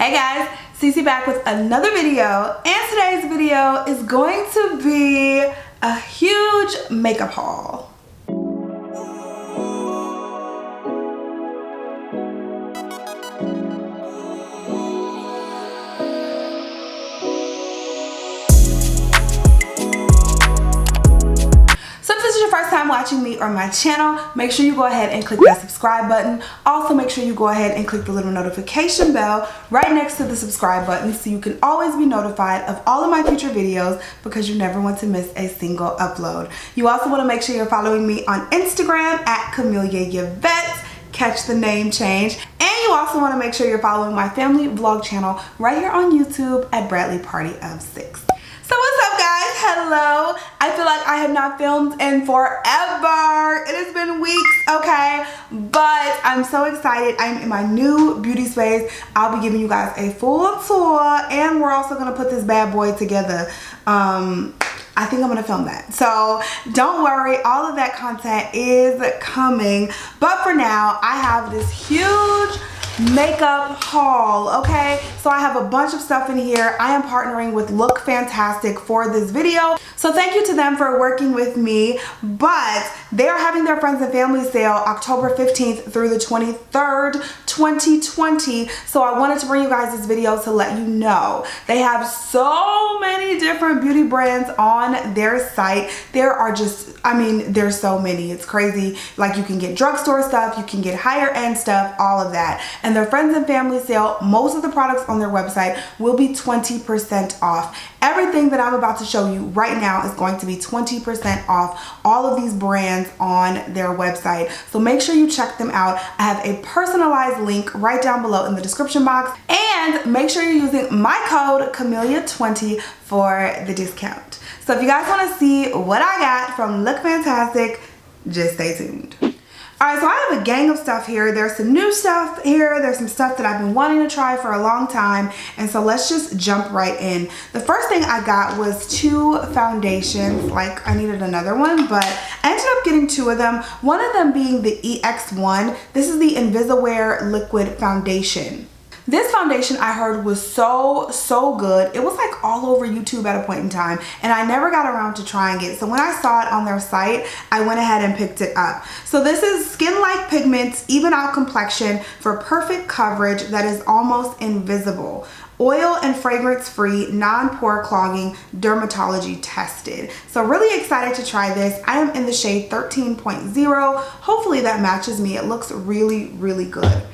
Hey guys, Cece back with another video, and today's video is going to be a huge makeup haul. First time watching me or my channel, make sure you go ahead and click that subscribe button. Also make sure you go ahead and click the little notification bell right next to the subscribe button so you can always be notified of all of my future videos, because you never want to miss a single upload. You also want to make sure you're following me on Instagram at CameliaYvette. Catch the name change. And you also want to make sure you're following my family vlog channel right here on YouTube at Bradley Party of 6. So what's up guys? Hello. I feel like I have not filmed in forever. It has been weeks, okay? But I'm so excited. I'm in my new beauty space. I'll be giving you guys a full tour, and we're also gonna put this bad boy together. I think I'm gonna film that. So don't worry, all of that content is coming. But for now, I have this huge makeup haul, okay? So I have a bunch of stuff in here. I am partnering with LookFantastic for this video, so thank you to them for working with me. But they are having their friends and family sale October 15th through the 23rd, 2020. So I wanted to bring you guys this video to let you know they have so many different beauty brands on their site. There are just, I mean, there's so many, it's crazy. Like, you can get drugstore stuff, you can get higher end stuff, all of that. And their friends and family sale, most of the products on their website will be 20% off. Everything that I'm about to show you right now is going to be 20% off all of these brands on their website. So make sure you check them out. I have a personalized link right down below in the description box. And make sure you're using my code Camelia20 for the discount. So if you guys want to see what I got from LookFantastic, just stay tuned. Alright, so I have a gang of stuff here. There's some new stuff here. There's some stuff that I've been wanting to try for a long time. And so let's just jump right in. The first thing I got was 2 foundations. Like, I needed another one, but I ended up getting 2 of them. One of them being the EX1. This is the Invisiwear Liquid Foundation. This foundation I heard was so good. It was like all over YouTube at a point in time, and I never got around to trying it. So when I saw it on their site, I went ahead and picked it up. So this is skin-like pigments, even out complexion for perfect coverage that is almost invisible. Oil and fragrance free, non-pore clogging, dermatology tested. So really excited to try this. I am in the shade 13.0. Hopefully that matches me. It looks really good.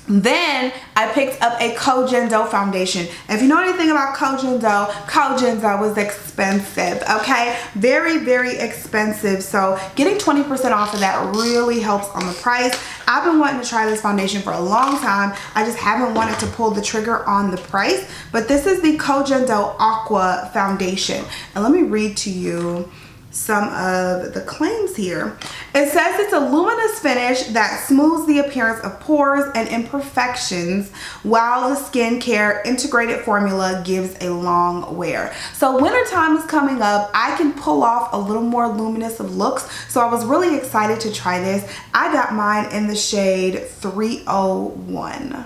Then I picked up a Kojendo foundation. If you know anything about Kojendo was expensive, okay? Very expensive. So getting 20% off of that really helps on the price. I've been wanting to try this foundation for a long time. I just haven't wanted to pull the trigger on the price. But this is the Kojendo Aqua Foundation. And let me read to you some of the claims here. It says it's a luminous finish that smooths the appearance of pores and imperfections, while the skincare integrated formula gives a long wear. So wintertime is coming up. I can pull off a little more luminous of looks, so I was really excited to try this. I got mine in the shade 301.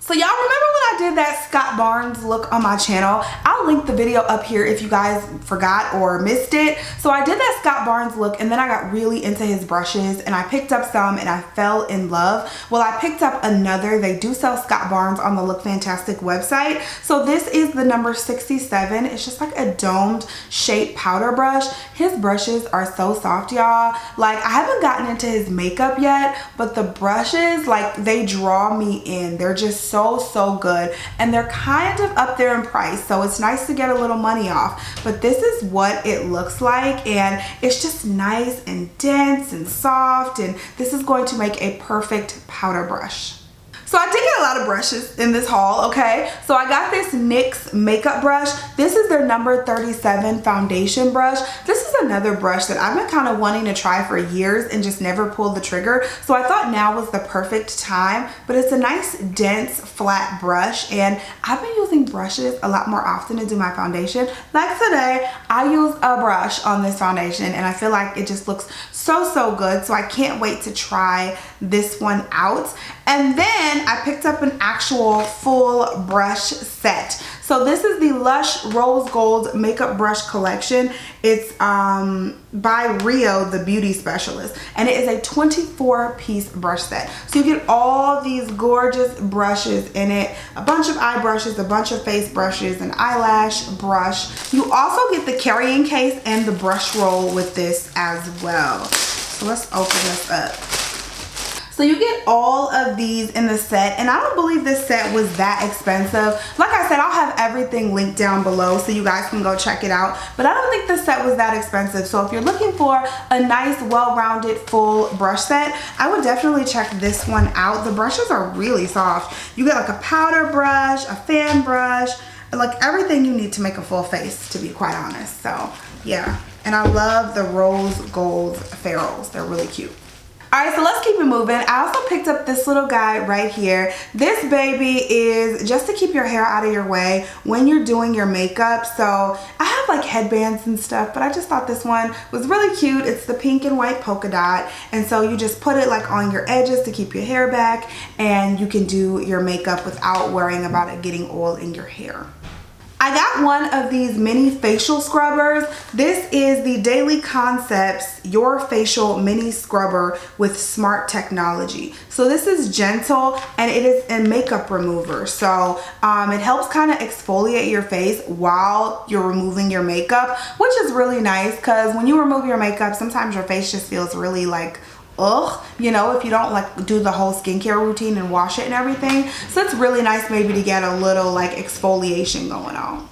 So y'all remember when I did that Scott Barnes look on my channel? I'll link the video up here if you guys forgot or missed it. So I did that Scott Barnes look, and then I got really into his brushes, and I picked up some and I fell in love. Well, I picked up another. They do sell Scott Barnes on the LookFantastic website. So this is the number 67. It's just like a domed shaped powder brush. His brushes are so soft, y'all. Like, I haven't gotten into his makeup yet, but the brushes, like, they draw me in. They're just so good, and they're kind of up there in price, so it's nice to get a little money off. But this is what it looks like, and it's just nice and dense and soft, and this is going to make a perfect powder brush. So I did get a lot of brushes in this haul, okay? So I got this NYX makeup brush. This is their number 37 foundation brush. This is another brush that I've been kind of wanting to try for years and just never pulled the trigger. So I thought now was the perfect time, but it's a nice dense flat brush, and I've been using brushes a lot more often to do my foundation. Like today, I used a brush on this foundation, and I feel like it just looks so good. So I can't wait to try this one out. And then I picked up an actual full brush set. So this is the Lush Rose Gold Makeup Brush Collection. It's by Rio, the beauty specialist. And it is a 24-piece brush set. So you get all these gorgeous brushes in it. A bunch of eye brushes, a bunch of face brushes, an eyelash brush. You also get the carrying case and the brush roll with this as well. So let's open this up. So you get all of these in the set, and I don't believe this set was that expensive. Like I said, I'll have everything linked down below so you guys can go check it out, but I don't think this set was that expensive. So if you're looking for a nice, well-rounded, full brush set, I would definitely check this one out. The brushes are really soft. You get like a powder brush, a fan brush, like everything you need to make a full face, to be quite honest. So yeah, and I love the rose gold ferrules. They're really cute. Alright, so let's keep it moving. I also picked up this little guy right here. This baby is just to keep your hair out of your way when you're doing your makeup. So I have like headbands and stuff, but I just thought this one was really cute. It's the pink and white polka dot. And so you just put it like on your edges to keep your hair back, and you can do your makeup without worrying about it getting oil in your hair. I got one of these mini facial scrubbers. This is the Daily Concepts Your Facial Mini Scrubber with Smart Technology. So this is gentle and it is a makeup remover. So it helps kind of exfoliate your face while you're removing your makeup, which is really nice because when you remove your makeup, sometimes your face just feels really like ugh, you know, if you don't like do the whole skincare routine and wash it and everything. So it's really nice maybe to get a little like exfoliation going on.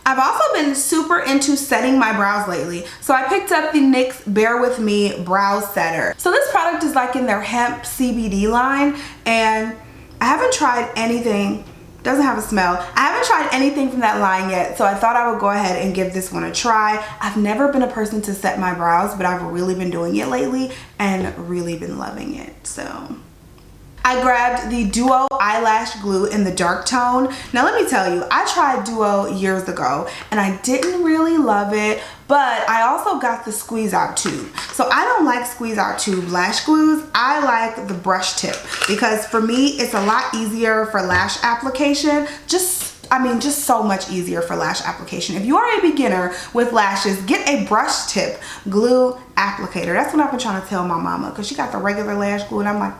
I've also been super into setting my brows lately. So I picked up the NYX Bear With Me Brow Setter. So this product is like in their hemp CBD line, and I haven't tried anything. Doesn't have a smell. I haven't tried anything from that line yet, so I thought I would go ahead and give this one a try. I've never been a person to set my brows, but I've really been doing it lately and really been loving it. So I grabbed the Duo eyelash glue in the dark tone. Now let me tell you, I tried Duo years ago and I didn't really love it, but I also got the squeeze out tube. So I don't like squeeze out tube lash glues. I like the brush tip because for me, it's a lot easier for lash application. Just so much easier for lash application. If you are a beginner with lashes, get a brush tip glue applicator. That's what I've been trying to tell my mama because she got the regular lash glue and I'm like,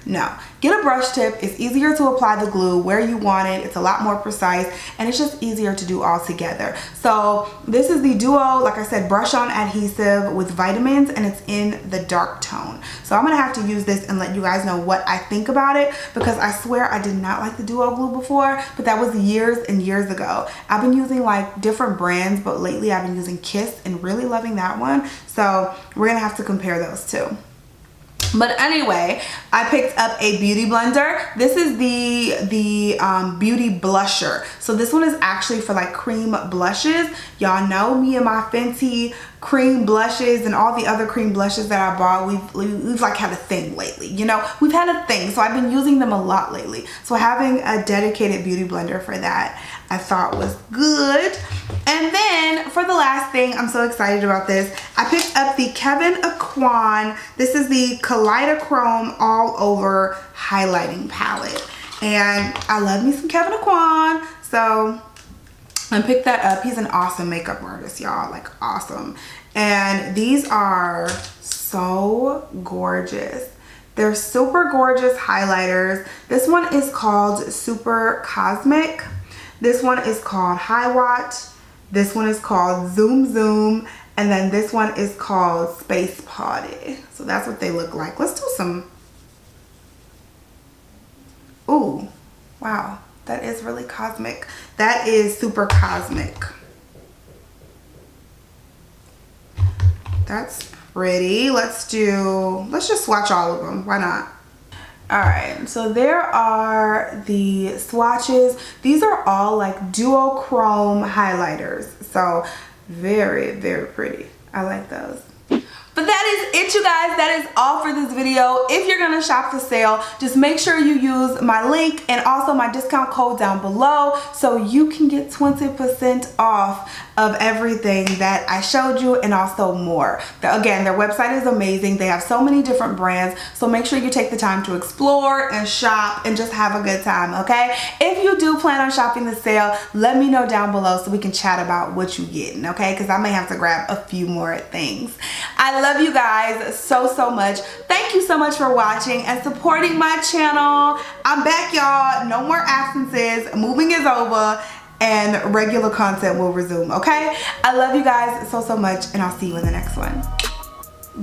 no, get a brush tip. It's easier to apply the glue where you want it. It's a lot more precise and it's just easier to do all together. So this is the Duo, like I said, brush on adhesive with vitamins, and it's in the dark tone. So I'm gonna have to use this and let you guys know what I think about it, because I swear I did not like the Duo glue before, but that was years and years ago. I've been using like different brands, but lately I've been using Kiss and really loving that one. So we're gonna have to compare those two. But anyway, I picked up a beauty blender. This is the beauty blusher. So this one is actually for like cream blushes. Y'all know me and my Fenty cream blushes and all the other cream blushes that I bought. We've like had a thing lately, you know, we've had a thing. So I've been using them a lot lately. So having a dedicated beauty blender for that, I thought was good. And then for the last thing, I'm so excited about this. I picked up the Kevyn Aucoin. This is the Kaleidochrome All Over Highlighting Palette. And I love me some Kevyn Aucoin. So I picked that up. He's an awesome makeup artist, y'all, like awesome. And these are so gorgeous. They're super gorgeous highlighters. This one is called Super Cosmic. This one is called High Watt. This one is called Zoom Zoom. And then this one is called Space Party. So that's what they look like. Let's do some. Ooh, wow. That is really cosmic. That is super cosmic. That's pretty. Let's just swatch all of them. Why not? All right, so there are the swatches. These are all like duochrome highlighters. So very, very pretty. I like those. For But that is it, you guys. That is all for this video. If you're gonna shop the sale, just make sure you use my link and also my discount code down below so you can get 20% off of everything that I showed you and also more. Again, their website is amazing. They have so many different brands, so make sure you take the time to explore and shop and just have a good time, okay? If you do plan on shopping the sale, let me know down below so we can chat about what you're getting, okay? Because I may have to grab a few more things. I love you guys so much. Thank you so much for watching and supporting my channel. I'm back, y'all. No more absences. Moving is over and regular content will resume, okay? I love you guys so much, and I'll see you in the next one.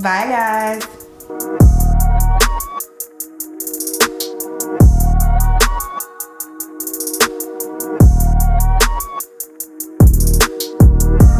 Bye, guys.